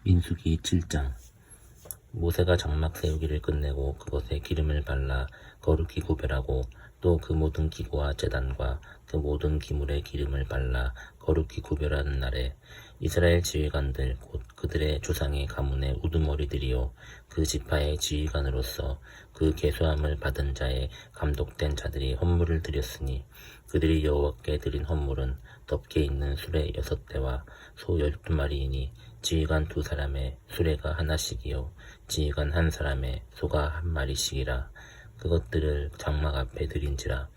민수기 7장. 모세가 장막 세우기를 끝내고 그것에 기름을 발라 거룩히 구별하고 또 그 모든 기구와 제단과 그 모든 기물에 기름을 발라 거룩히 구별하는 날에 이스라엘 지휘관들 곧 그들의 조상의 가문의 우두머리들이요 그 지파의 지휘관으로서 그 계수함을 받은 자의 감독된 자들이 헌물을 드렸으니 그들이 여호와께 드린 헌물은 덮개 있는 수레 6대와 소 12마리이니 지휘관 2사람의 수레가 하나씩이요 지휘관 1사람의 소가 1마리씩이라. 그것들을 장막 앞에 드린지라.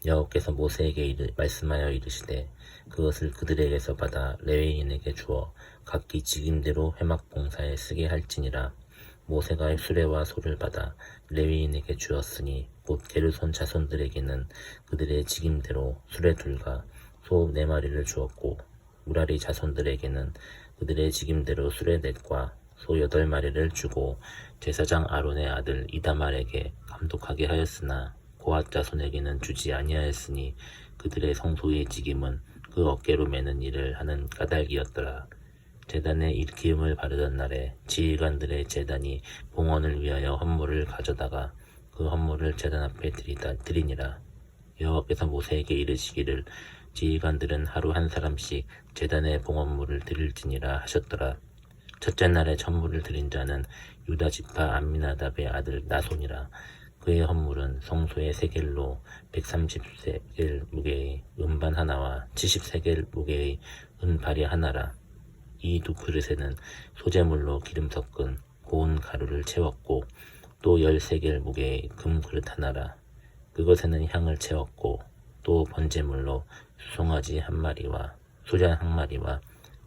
여호와께서 모세에게 말씀하여 이르시되 그것을 그들에게서 받아 레위인에게 주어 각기 직임대로 회막 봉사에 쓰게 할지니라. 모세가 수레와 소를 받아 레위인에게 주었으니 곧 게르손 자손들에게는 그들의 직임대로 수레 2과 소 4마리를 주었고 무라리 자손들에게는 그들의 직임대로 수레 4과 소 8마리를 주고 제사장 아론의 아들 이다말에게 감독하게 하였으나 고핫 자손에게는 주지 아니하였으니 그들의 성소의 직임은 그 어깨로 매는 일을 하는 까닭이었더라. 제단에 기름을 바르던 날에 지휘관들의 제단이 봉헌을 위하여 헌물을 가져다가 그 헌물을 제단 앞에 드리니라. 여호와께서 모세에게 이르시기를 지휘관들은 하루 1사람씩 제단에 봉헌물을 드릴지니라 하셨더라. 첫째 날에 첫물을 드린 자는 유다 지파 암미나답의 아들 나손이라. 그의 헌물은 성소의 세겔로 130세겔 무게의 은반 하나와 70세겔 무게의 은발이 하나라. 이 2그릇에는 소재물로 기름 섞은 고운 가루를 채웠고 또 10세겔 무게의 금그릇 하나라. 그것에는 향을 채웠고 또 번제물로 수송아지 1마리와 수장 1마리와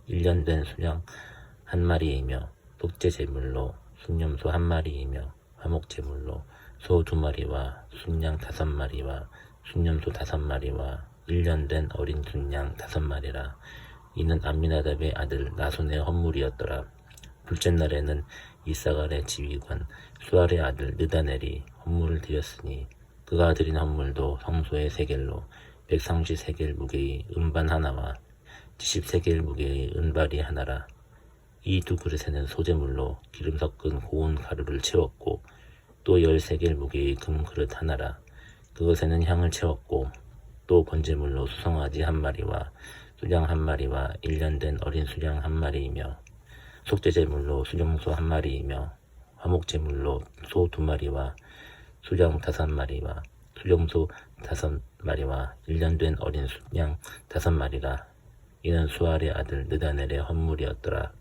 1년 된 수양 1마리이며 속죄 제물로 순념소 1마리이며 화목 제물로 소 2마리와 순양 5마리와 순념소 5마리와 1년 된 어린 순양 5마리라. 이는 암미나답의 아들 나손의 헌물이었더라. 둘째 날에는 이사갈의 지휘관 수알의 아들 느다넬이 헌물을 드렸으니 그가 드린 헌물도 성소의 세겔로 130세겔 무게의 은반 하나와 70세겔 무게의 은발이 하나라. 이 2그릇에는 소재물로 기름 섞은 고운 가루를 채웠고 또 10세겔 무게의 금그릇 하나라. 그것에는 향을 채웠고 또 번제물로 수송아지 1마리와 수장 1마리와 1년 된 어린 수장 1마리이며 속죄제물로 수정소 1마리이며 화목제물로 소 2마리와 수장 5마리와 수정소 5마리와 1년 된 어린 수양 5마리라. 이는 수알의 아들 느다넬의 헌물이었더라.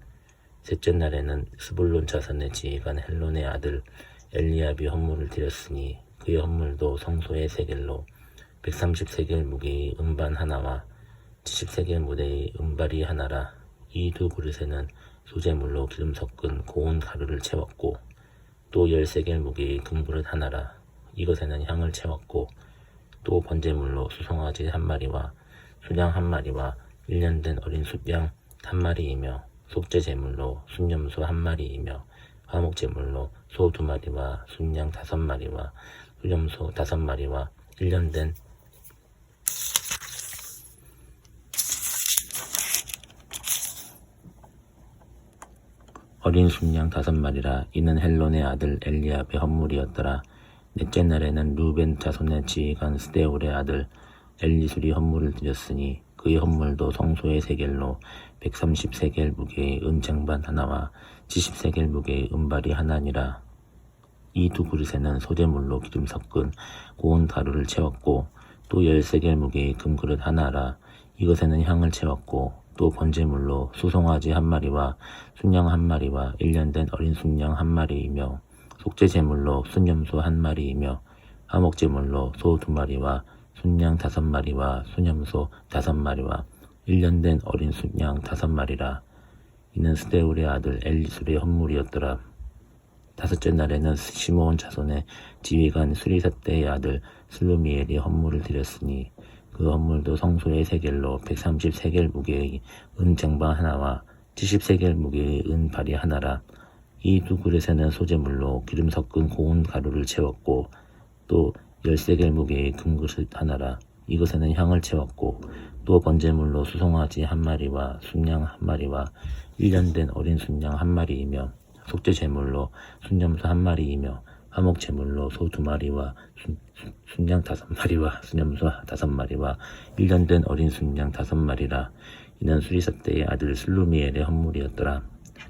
셋째 날에는 스불론 자손의 지휘관 헬론의 아들 엘리압이 헌물을 드렸으니 그의 헌물도 성소의 세겔로 130세겔 무게의 은반 하나와 70세겔 무게의 은발이 하나라. 이 2그릇에는 소재물로 기름 섞은 고운 가루를 채웠고 또 10세겔 무게의 금그릇 하나라. 이것에는 향을 채웠고 또 번제물로 수송아지 1마리와 수양 1마리와 1년 된 어린 숫양 1마리이며 속죄 제물로 순념소 1마리이며 화목 제물로 소 2마리와 순양 5마리와 수념소 5마리와 1년 된 어린 순양 5마리라. 이는 헬론의 아들 엘리압의 헌물이었더라. 넷째 날에는 루벤 자손의 지휘관 스데울의 아들 엘리술이 헌물을 드렸으니 그의 헌물도 성소의 세겔로 130세겔 무게의 은쟁반 하나와 70세겔 무게의 은발이 하나니라. 이 2그릇에는 소재물로 기름 섞은 고운 가루를 채웠고 또 10세겔 무게의 금그릇 하나라. 이것에는 향을 채웠고 또 번제물로 수송아지 1마리와 순양 1마리와 1년 된 어린 순양 1마리이며 속죄 제물로 순념소 1마리이며 화목제물로 소 2마리와 순양 5마리와 순념소 5마리와 1년 된 어린 순양 5마리라. 이는 스데울의 아들 엘리술의 헌물이었더라. 다섯째 날에는 시므온 자손의 지휘관 수리사대의 아들 슬루미엘이 헌물을 드렸으니 그 헌물도 성소의 세겔로 130세겔 무게의 은쟁반 하나와 70세겔 무게의 은발이 하나라. 이 2그릇에는 소재물로 기름 섞은 고운 가루를 채웠고 또 10세겔 무게의 금그릇 하나라. 이것에는 향을 채웠고 또 번제물로 수송아지 1마리와 순양 1마리와 1년 된 어린 순양 1마리이며 속죄 제물로 순념소 1마리이며 화목 제물로 소 2마리와 순양 5마리와 순념소 5마리와 1년 된 어린 순양 5마리라. 이는 수리사때의 아들 슬루미엘의 헌물이었더라.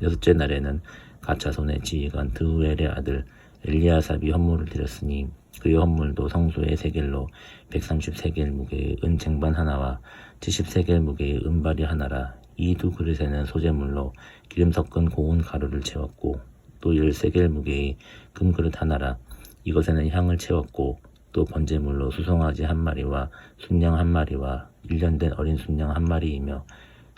여섯째 날에는 가차손의 지휘관 드우엘의 아들 엘리아삽이 헌물을 드렸으니 그의 헌물도 성소의 세겔로 130세겔 무게의 은쟁반 하나와 70세겔 무게의 은발이 하나라. 이 두 그릇에는 소재물로 기름 섞은 고운 가루를 채웠고 또 10세겔 무게의 금그릇 하나라. 이것에는 향을 채웠고 또 번제물로 수송아지 1마리와 순양 1마리와 1년 된 어린 순양 1마리이며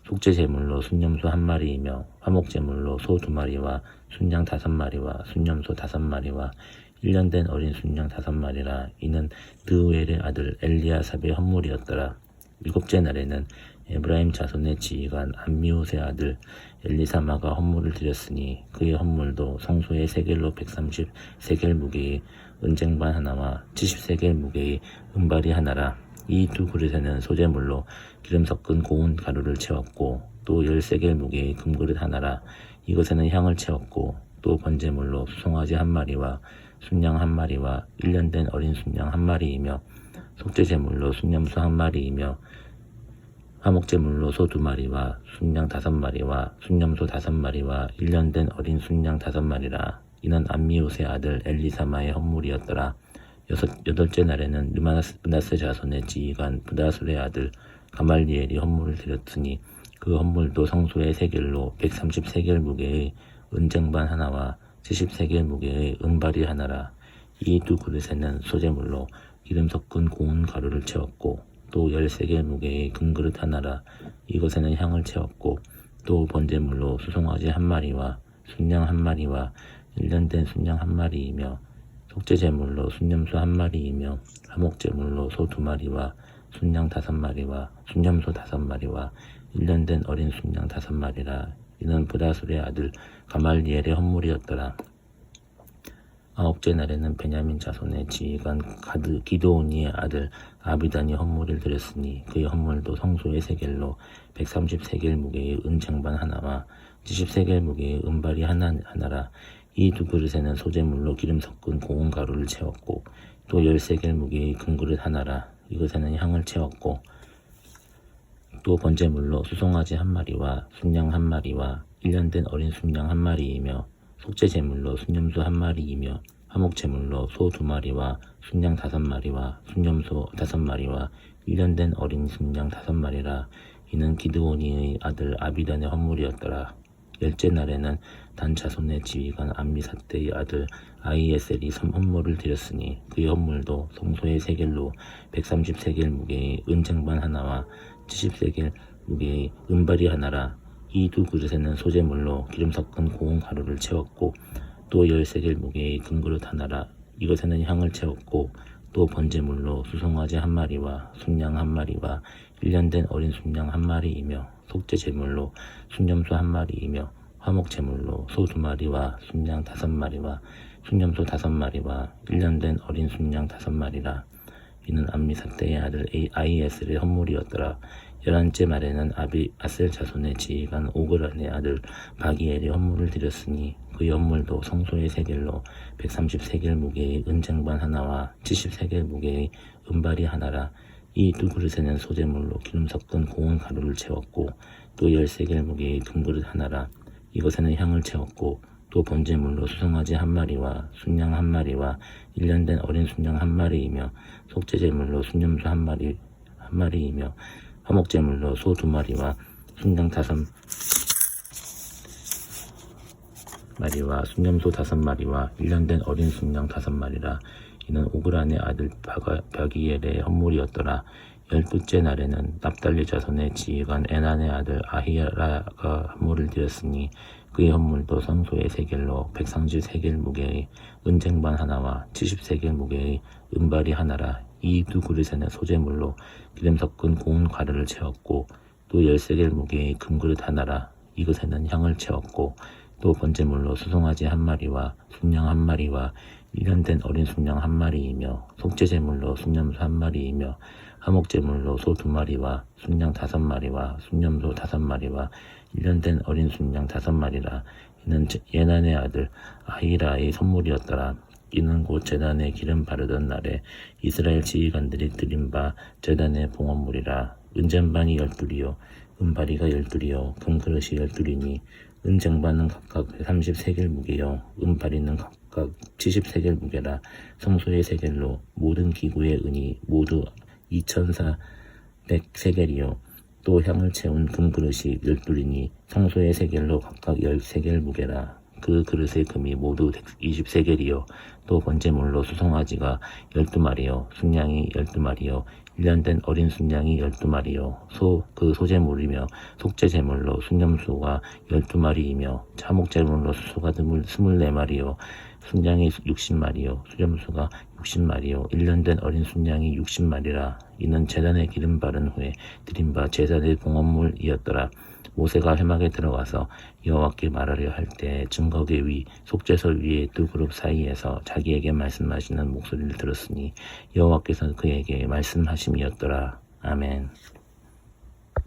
속죄 제물로 순념소 1마리이며 화목 제물로 소 2마리와 순양 5마리와 순념소 5마리와 1년 된 어린 순양 5마리라. 이는 드우엘의 아들 엘리아삽의 헌물이었더라. 일곱째 날에는 에브라임 자손의 지휘관 암미옷의 아들 엘리사마가 헌물을 드렸으니 그의 헌물도 성소의 세겔로 130세겔 무게의 은쟁반 하나와 70세겔 무게의 은발이 하나라. 이 두 그릇에는 소재물로 기름 섞은 고운 가루를 채웠고 또 10세겔 무게의 금그릇 하나라. 이것에는 향을 채웠고 또 번제물로 수송아지 1마리와 순양 1마리와 1년 된 어린 순양 1마리이며 속죄 제물로 순념소 1마리이며 화목 제물로 소 2마리와 순양 5마리와 순념소 5마리와 1년 된 어린 순양 5마리라. 이는 암미옷의 아들 엘리사마의 헌물이었더라. 여덟째 날에는 므낫세 자손의 지휘관 브다술의 아들 가말리엘이 헌물을 드렸으니 그 헌물도 성소의 세겔로 130세겔 무게의 은쟁반 하나와 70세겔 무게의 은발이 하나라. 이 두 그릇에는 소재물로 기름 섞은 고운 가루를 채웠고 또 10세겔 무게의 금그릇 하나라. 이것에는 향을 채웠고 또 번제물로 수송아지 1마리와 순양 1마리와 1년 된 순양 1마리이며 속죄 제물로 순념소 1마리이며 화목 제물로 소 2마리와 순양 5마리와 순념소 5마리와 1년 된 어린 순양 5마리라. 이는 브다술의 아들 가말리엘의 헌물이었더라. 아홉째 날에는 베냐민 자손의 지휘관 기드오니의 아들 아비단이 헌물을 드렸으니 그의 헌물도 성소의 세겔로 130세겔 무게의 은쟁반 하나와 70세겔 무게의 은발이 하나라. 이 두 그릇에는 소재물로 기름 섞은 고운 가루를 채웠고 또 10세겔 무게의 금그릇 하나라. 이것에는 향을 채웠고 또 번제물로 수송아지 1마리와 순양 1마리와 1년 된 어린 순양 1마리이며 속죄 제물로 순념소 1마리이며 화목 제물로 소 2마리와 순양 5마리와 순념소 5마리와 1년 된 어린 순양 5마리라. 이는 기드오니의 아들 아비단의 헌물이었더라. 열째 날에는 단 자손의 지휘관 암미사떼의 아들 아이에셀이 헌물을 드렸으니 그의 헌물도 성소의 세겔로 130세겔 무게의 은쟁반 하나와 70세겔 무게의 은발이 하나라. 이 두 그릇에는 소재물로 기름 섞은 고운 가루를 채웠고 또 10세겔 무게의 금그릇 하나라. 이것에는 향을 채웠고 또 번제물로 수송아지 1마리와 순양 1마리와 1년 된 어린 순양 1마리이며 속죄 제물로 순념소 1마리이며 화목 제물로 소 2마리와 순양 5마리와 순념소 5마리와 1년 된 어린 순양 5마리라. 이는 암미사떼의 아들 아이에셀의 헌물이었더라. 11째 말에는 아셀 자손의 지휘관 오그란의 아들 바기엘이 헌물을 드렸으니 그의 헌물도 성소의 세겔로 130세겔 무게의 은쟁반 하나와 70세겔 무게의 은발이 하나라. 이 두 그릇에는 소재물로 기름 섞은 고운 가루를 채웠고 또 10세겔 무게의 금그릇 하나라. 이것에는 향을 채웠고 또 번제물로 수송아지 1마리와 순양 1마리와 1년 된 어린 순양 1마리이며 속죄 제물로 순념소 1마리이며 화목 제물로 소 2마리와 순양 5마리와 순념소 5마리와 1년 된 어린 순양 5마리라. 이는 오그란의 아들 바기엘의 헌물이었더라. 12째 날에는 납달리 자손의 지휘관 에난의 아들 아히라가 헌물을 드렸으니 그의 헌물도 성소의 세겔로 130세겔 무게의 은쟁반 하나와 70세겔 무게의 은발이 하나라. 이 두 그릇에는 소재물로 기름 섞은 고운 가루를 채웠고 또 10세겔 무게의 금그릇 하나라. 이것에는 향을 채웠고 또 번제물로 수송아지 1마리와 순양 1마리와 1년 된 어린 순양 1마리이며 속죄 제물로 순념소 1마리이며 화목제물로 소 2마리와 순양 5마리와 순염소 5마리와 1년 된 어린 순양 5마리라. 이는 예난의 아들 아히라의 선물이었더라. 이는 곧 제단에 기름 바르던 날에 이스라엘 지휘관들이 드린 바 제단의 봉헌물이라. 은쟁반이 12이요 은바리가 12이요 금그릇이 12이니 은쟁반은 각각 30세겔 무게요 은바리는 각각 70세겔 무게라. 성소의 세겔로 모든 기구의 은이 모두 2400세겔이요 또 향을 채운 금그릇이 12이니 성소의 세겔로 각각 10세겔 무게라. 그 그릇의 금이 모두 20세겔이요 또 번제물로 수송아지가 12마리요 순양이 12마리요 1년 된 어린 순양이 12마리요 그 소제물이며 속죄제물로 순염소가 12마리이며 차목제물로 수소가 24마리요 순양이 60마리요 수염소가 60마리요 1년 된 어린 순양이 60마리라. 이는 제단에 기름 바른 후에 드린 바 제단의 봉헌물이었더라. 모세가 회막에 들어가서 여호와께 말하려 할 때 증거계 위 속죄소 위에 2그룹 사이에서 자기에게 말씀하시는 목소리를 들었으니 여호와께서 그에게 말씀하심이었더라. 아멘.